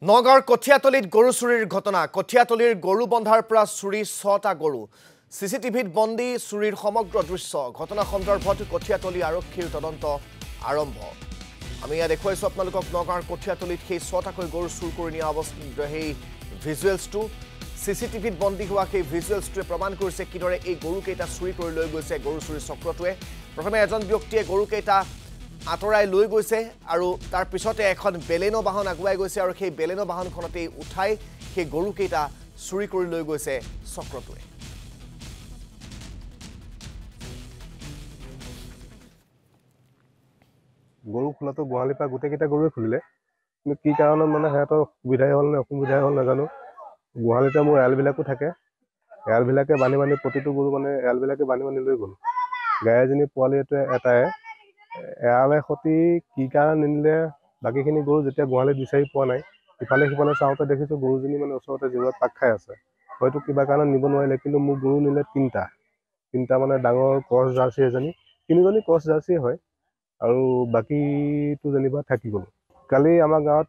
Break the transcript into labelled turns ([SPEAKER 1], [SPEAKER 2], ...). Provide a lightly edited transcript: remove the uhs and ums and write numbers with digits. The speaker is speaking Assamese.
[SPEAKER 1] নগাঁৱৰ কঠিয়াতলীত গৰু চুৰিৰ ঘটনা কঠিয়াতলীৰ গৰু বন্ধাৰ পৰা চুৰি ৬টা গৰু চিচিটিভিত বন্দী চুৰিৰ সমগ্ৰ দৃশ্য ঘটনা সন্দৰ্ভত কঠিয়াতলী আৰক্ষীৰ তদন্ত আৰম্ভ আমি ইয়া দেখুৱাইছো আপোনালোকক নগাঁৱৰ কঠিয়াতলীত সেই ৬টাকৈ গৰু চুৰ কৰি নিয়া অৱস্থিত সেই ভিজুৱেলছটো চিচিটিভিত বন্দী হোৱা সেই ভিজুৱেলছটোৱে প্ৰমাণ কৰিছে কিদৰে এই গৰুকেইটা চুৰি কৰি লৈ গৈছে গৰু চুৰি চক্ৰটোৱে প্ৰথমে এজন ব্যক্তিয়ে গৰুকেইটা আতৰাই লৈ গৈছে আৰু তাৰ পিছতে এখন বেলেনো বাহন আগুৱাই গৈছে আৰু সেই বেলেনো বাহনখনতে উঠাই সেই গৰুকেইটা চুৰি কৰি লৈ গৈছে চক্ৰটোৱে
[SPEAKER 2] গৰু খোলাটো গোহালিৰ পৰা গোটেইকেইটা গৰুৱে খুলিলে কিন্তু কি কাৰণত মানে সিহঁতৰ সুবিধাই হ'ল নে অসুবিধাই হ'ল নাজানো গোহালিতে মোৰ এৰালবিলাকো থাকে এৰালবিলাকে বান্ধি প্ৰতিটো গৰু মানে এৰালবিলাকে বান্ধি লৈ গ'ল গাই এজনী পোৱালিটোৱে এটাই এৰালে সতি কি কাৰণ নিনিলে বাকীখিনি গৰু যেতিয়া গোহালিত বিচাৰি পোৱা নাই ইফালে সিফালে চাওঁতে দেখিছোঁ গৰুজনী মানে ওচৰতে জিৰত পাক খাই আছে হয়তো কিবা কাৰণত নিব নোৱাৰিলে কিন্তু মোৰ গৰু নিলে তিনিটা মানে ডাঙৰ ক্ৰছ জাৰ্চি এজনী তিনিজনী ক্ৰছ জাৰ্চি হয় আৰু বাকীটো যেনিবা থাকি গ'ল কালি আমাৰ গাঁৱত